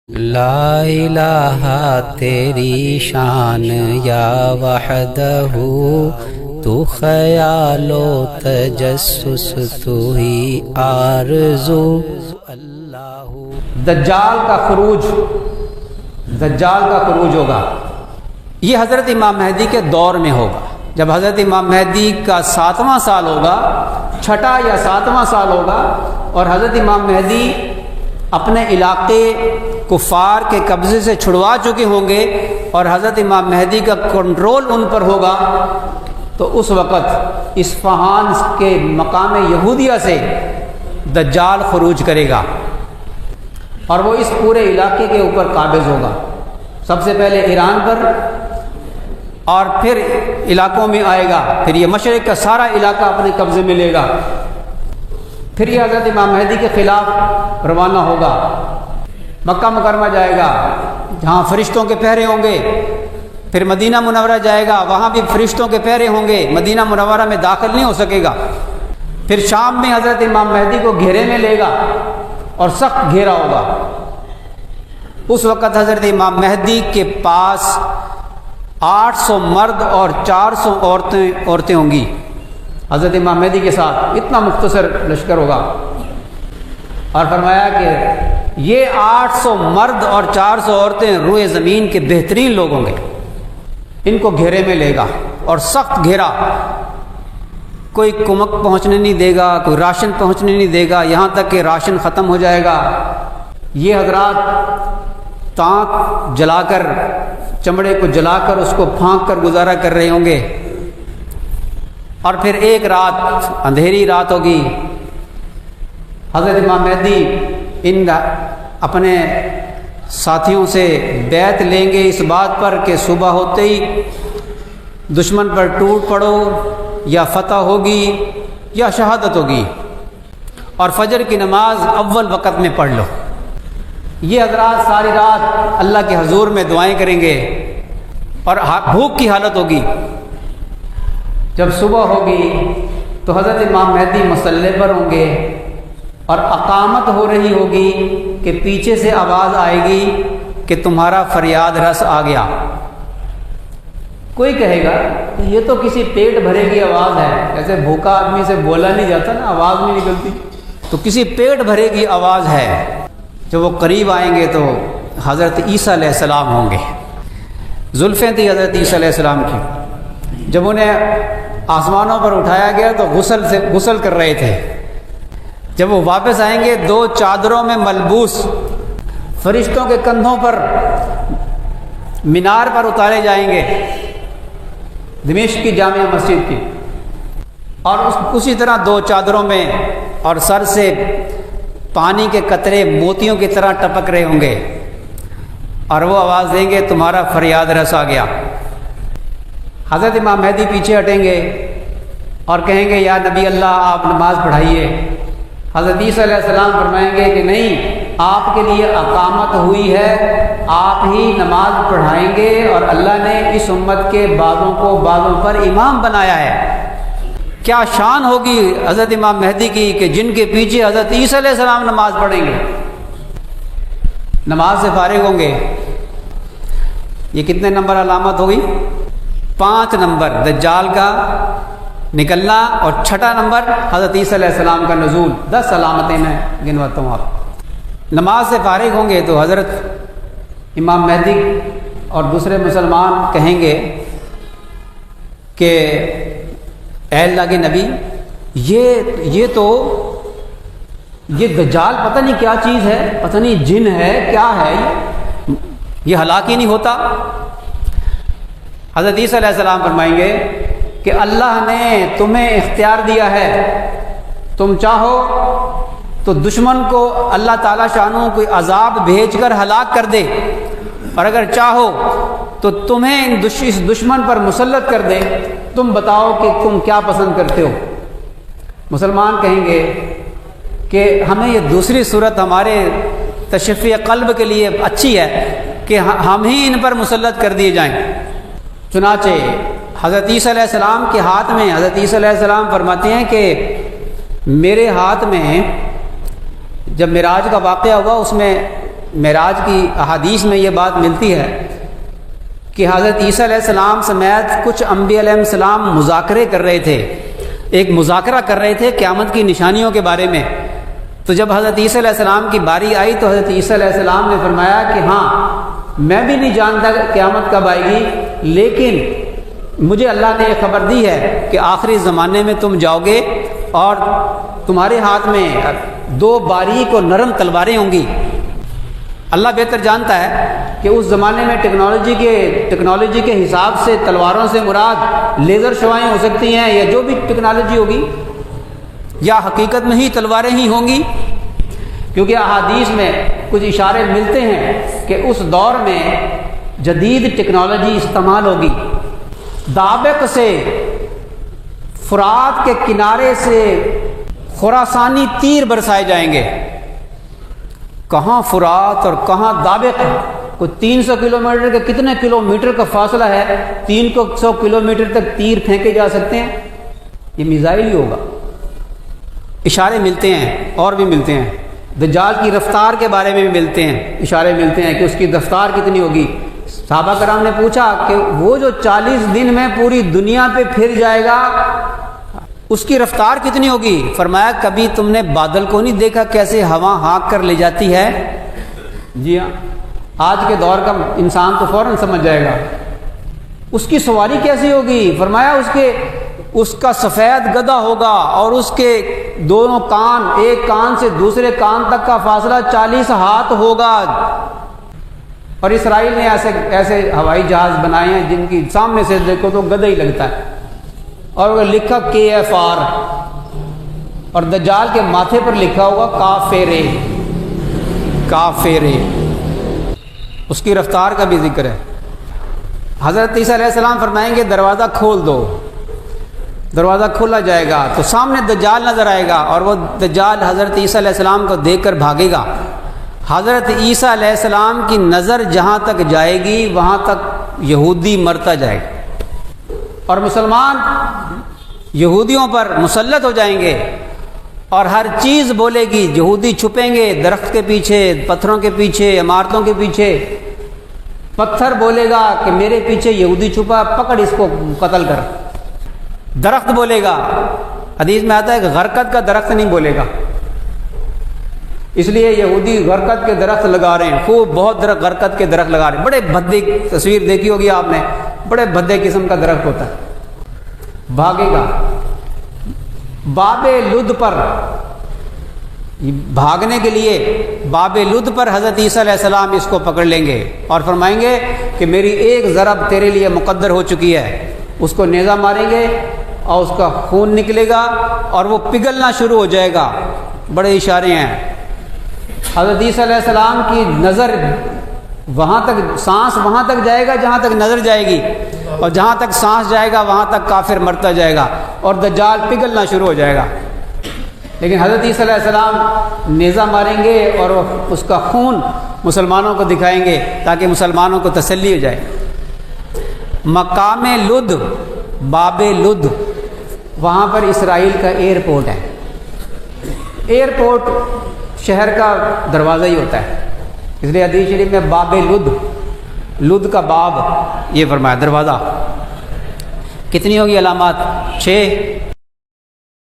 لا الہ تیری شان یا وحدہ تو خیال و تجسس تو ہی آرزو اللہ۔ دجال کا خروج ہوگا، یہ حضرت امام مہدی کے دور میں ہوگا۔ جب حضرت امام مہدی کا 7واں سال ہوگا، 6واں یا 7واں سال ہوگا، اور حضرت امام مہدی اپنے علاقے کفار کے قبضے سے چھڑوا چکے ہوں گے اور حضرت امام مہدی کا کنٹرول ان پر ہوگا، تو اس وقت اصفہان کے مقام یہودیہ سے دجال خروج کرے گا اور وہ اس پورے علاقے کے اوپر قابض ہوگا۔ سب سے پہلے ایران پر اور پھر علاقوں میں آئے گا، پھر یہ مشرق کا سارا علاقہ اپنے قبضے میں لے گا، پھر یہ حضرت امام مہدی کے خلاف روانہ ہوگا، مکہ مکرمہ جائے گا جہاں فرشتوں کے پہرے ہوں گے، پھر مدینہ منورہ جائے گا، وہاں بھی فرشتوں کے پہرے ہوں گے، مدینہ منورہ میں داخل نہیں ہو سکے گا، پھر شام میں حضرت امام مہدی کو گھیرے میں لے گا اور سخت گھیرا ہوگا۔ اس وقت حضرت امام مہدی کے پاس 800 مرد اور 400 عورتیں ہوں گی۔ حضرت امام مہدی کے ساتھ اتنا مختصر لشکر ہوگا، اور فرمایا کہ یہ 800 مرد اور 400 عورتیں روئے زمین کے بہترین لوگ ہوں گے، ان کو گھیرے میں لے گا اور سخت گھیرا، کوئی کمک پہنچنے نہیں دے گا، کوئی راشن پہنچنے نہیں دے گا، یہاں تک کہ راشن ختم ہو جائے گا۔ یہ حضرات تانک جلا کر، چمڑے کو جلا کر اس کو پھانک کر گزارا کر رہے ہوں گے، اور پھر ایک رات اندھیری رات ہوگی، حضرت امام مہدی اپنے ساتھیوں سے بیعت لیں گے اس بات پر کہ صبح ہوتے ہی دشمن پر ٹوٹ پڑو، یا فتح ہوگی یا شہادت ہوگی، اور فجر کی نماز اول وقت میں پڑھ لو۔ یہ حضرات ساری رات اللہ کے حضور میں دعائیں کریں گے، اور بھوک کی حالت ہوگی۔ جب صبح ہوگی تو حضرت امام مہدی مصلی پر ہوں گے اور اقامت ہو رہی ہوگی کہ پیچھے سے آواز آئے گی کہ تمہارا فریاد رس آ گیا۔ کوئی کہے گا کہ یہ تو کسی پیٹ بھرے کی آواز ہے، ایسے بھوکا آدمی سے بولا نہیں جاتا نا، آواز نہیں نکلتی، تو کسی پیٹ بھرے کی آواز ہے۔ جب وہ قریب آئیں گے تو حضرت عیسیٰ علیہ السلام ہوں گے، زلفیں تھی حضرت عیسیٰ علیہ السلام کی۔ جب انہیں آسمانوں پر اٹھایا گیا تو غسل کر رہے تھے۔ جب وہ واپس آئیں گے 2 چادروں میں ملبوس، فرشتوں کے کندھوں پر مینار پر اتارے جائیں گے، دمشق کی جامع مسجد کی، اور اسی طرح 2 چادروں میں، اور سر سے پانی کے قطرے موتیوں کی طرح ٹپک رہے ہوں گے، اور وہ آواز دیں گے تمہارا فریاد رس آ گیا۔ حضرت امام مہدی پیچھے ہٹیں گے اور کہیں گے یا نبی اللہ آپ نماز پڑھائیے۔ حضرت عیسیٰ علیہ السلام فرمائیں گے کہ نہیں، آپ کے لیے اقامت ہوئی ہے، آپ ہی نماز پڑھائیں گے، اور اللہ نے اس امت کے بعضوں کو بعضوں پر امام بنایا ہے۔ کیا شان ہوگی حضرت امام مہدی کی کہ جن کے پیچھے حضرت عیسیٰ علیہ السلام نماز پڑھیں گے، نماز سے فارغ ہوں گے۔ یہ کتنے نمبر علامت ہوگی؟ 5 نمبر دجال کا نکلنا، اور 6واں نمبر حضرت عیسیٰ علیہ السلام کا نزول۔ 10 علامتیں میں گنواتا ہوں آپ۔ نماز سے فارغ ہوں گے تو حضرت امام مہدی اور دوسرے مسلمان کہیں گے کہ اے اللہ کے نبی، یہ دجال پتہ نہیں کیا چیز ہے، پتہ نہیں جن ہے کیا ہے، یہ ہلاک ہی نہیں ہوتا۔ حضرت عیسیٰ علیہ السلام فرمائیں گے کہ اللہ نے تمہیں اختیار دیا ہے، تم چاہو تو دشمن کو اللہ تعالیٰ شانوں کوئی عذاب بھیج کر ہلاک کر دے، اور اگر چاہو تو تمہیں اس دشمن پر مسلط کر دے، تم بتاؤ کہ تم کیا پسند کرتے ہو۔ مسلمان کہیں گے کہ ہمیں یہ دوسری صورت ہمارے تشفی قلب کے لیے اچھی ہے کہ ہم ہی ان پر مسلط کر دیے جائیں۔ چنانچہ حضرت عیسیٰ علیہ السلام کے ہاتھ میں، حضرت عیسیٰ علیہ السلام فرماتے ہیں کہ میرے ہاتھ میں جب معراج کا واقعہ ہوا اس میں معراج کی احادیث میں یہ بات ملتی ہے کہ حضرت عیسیٰ علیہ السلام سمیت کچھ انبیاء علیہ السلام مذاکرے کر رہے تھے، ایک مذاکرہ کر رہے تھے قیامت کی نشانیوں کے بارے میں۔ تو جب حضرت عیسیٰ علیہ السلام کی باری آئی تو حضرت عیسیٰ علیہ السلام نے فرمایا کہ ہاں میں بھی نہیں جانتا کہ قیامت کب آئے گی، لیکن مجھے اللہ نے یہ خبر دی ہے کہ آخری زمانے میں تم جاؤ گے اور تمہارے ہاتھ میں 2 باریک اور نرم تلواریں ہوں گی۔ اللہ بہتر جانتا ہے کہ اس زمانے میں ٹیکنالوجی کے حساب سے تلواروں سے مراد لیزر شعائیں ہو سکتی ہیں یا جو بھی ٹیکنالوجی ہوگی، یا حقیقت میں ہی تلواریں ہی ہوں گی، کیونکہ احادیث میں کچھ اشارے ملتے ہیں کہ اس دور میں جدید ٹیکنالوجی استعمال ہوگی۔ دابق سے، فرات کے کنارے سے خراسانی تیر برسائے جائیں گے۔ کہاں فرات اور کہاں دابق، کوئی 300 کلومیٹر کے کتنے کلومیٹر کا فاصلہ ہے، 300 کلومیٹر تک تیر پھینکے جا سکتے ہیں، یہ میزائل ہی ہوگا۔ اشارے ملتے ہیں اور بھی ملتے ہیں، دجال کی رفتار کے بارے میں بھی ملتے ہیں، اشارے ملتے ہیں کہ اس کی رفتار کتنی ہوگی۔ صحابہ کرام نے پوچھا کہ وہ جو 40 دن میں پوری دنیا پہ پھر جائے گا اس کی رفتار کتنی ہوگی؟ فرمایا کبھی تم نے بادل کو نہیں دیکھا کیسے ہوا ہانک کر لے جاتی ہے؟ جی ہاں، آج کے دور کا انسان تو فوراً سمجھ جائے گا۔ اس کی سواری کیسی ہوگی؟ فرمایا اس کا سفید گدھا ہوگا اور اس کے دونوں کان، ایک کان سے دوسرے کان تک کا فاصلہ 40 ہاتھ ہوگا۔ اور اسرائیل نے ایسے ہوائی جہاز بنائے ہیں جن کی سامنے سے دیکھو تو گدھا ہی لگتا ہے، اور وہ لکھا KFR، اور دجال کے ماتھے پر لکھا ہوا کافرے۔ اس کی رفتار کا بھی ذکر ہے۔ حضرت عیسیٰ علیہ السلام فرمائیں گے دروازہ کھول دو، دروازہ کھولا جائے گا تو سامنے دجال نظر آئے گا، اور وہ دجال حضرت عیسیٰ علیہ السلام کو دیکھ کر بھاگے گا۔ حضرت عیسیٰ علیہ السلام کی نظر جہاں تک جائے گی وہاں تک یہودی مرتا جائے گا، اور مسلمان یہودیوں پر مسلط ہو جائیں گے، اور ہر چیز بولے گی۔ یہودی چھپیں گے درخت کے پیچھے، پتھروں کے پیچھے، عمارتوں کے پیچھے۔ پتھر بولے گا کہ میرے پیچھے یہودی چھپا، پکڑ اس کو قتل کر۔ درخت بولے گا، حدیث میں آتا ہے کہ غرقد کا درخت نہیں بولے گا، اس لیے یہودی غرقد کے درخت لگا رہے ہیں، خوب بہت غرقد کے درخت لگا رہے ہیں۔ بڑے بھدے، تصویر دیکھی ہوگی آپ نے، بڑے بھدے قسم کا درخت ہوتا ہے، بھاگے گا۔ باب لد پر، بھاگنے کے لیے باب لد پر حضرت عیسیٰ علیہ السلام اس کو پکڑ لیں گے اور فرمائیں گے کہ میری ایک ضرب تیرے لیے مقدر ہو چکی ہے۔ اس کو نیزہ ماریں گے اور اس کا خون نکلے گا اور وہ پگھلنا شروع ہو جائے گا۔ بڑے اشارے ہیں۔ حضرت عیسیٰ علیہ السلام کی نظر وہاں تک، سانس وہاں تک جائے گا جہاں تک نظر جائے گی، اور جہاں تک سانس جائے گا وہاں تک کافر مرتا جائے گا اور دجال پگھلنا شروع ہو جائے گا۔ لیکن حضرت عیسیٰ علیہ السلام نیزہ ماریں گے اور اس کا خون مسلمانوں کو دکھائیں گے تاکہ مسلمانوں کو تسلی ہو جائے۔ مقام لد، باب لد، وہاں پر اسرائیل کا ایئرپورٹ ہے۔ ایئرپورٹ شہر کا دروازہ ہی ہوتا ہے، اس لیے حدیث شریف میں باب لد، لد کا باب یہ فرمایا دروازہ۔ کتنی ہوگی علامات؟ 6۔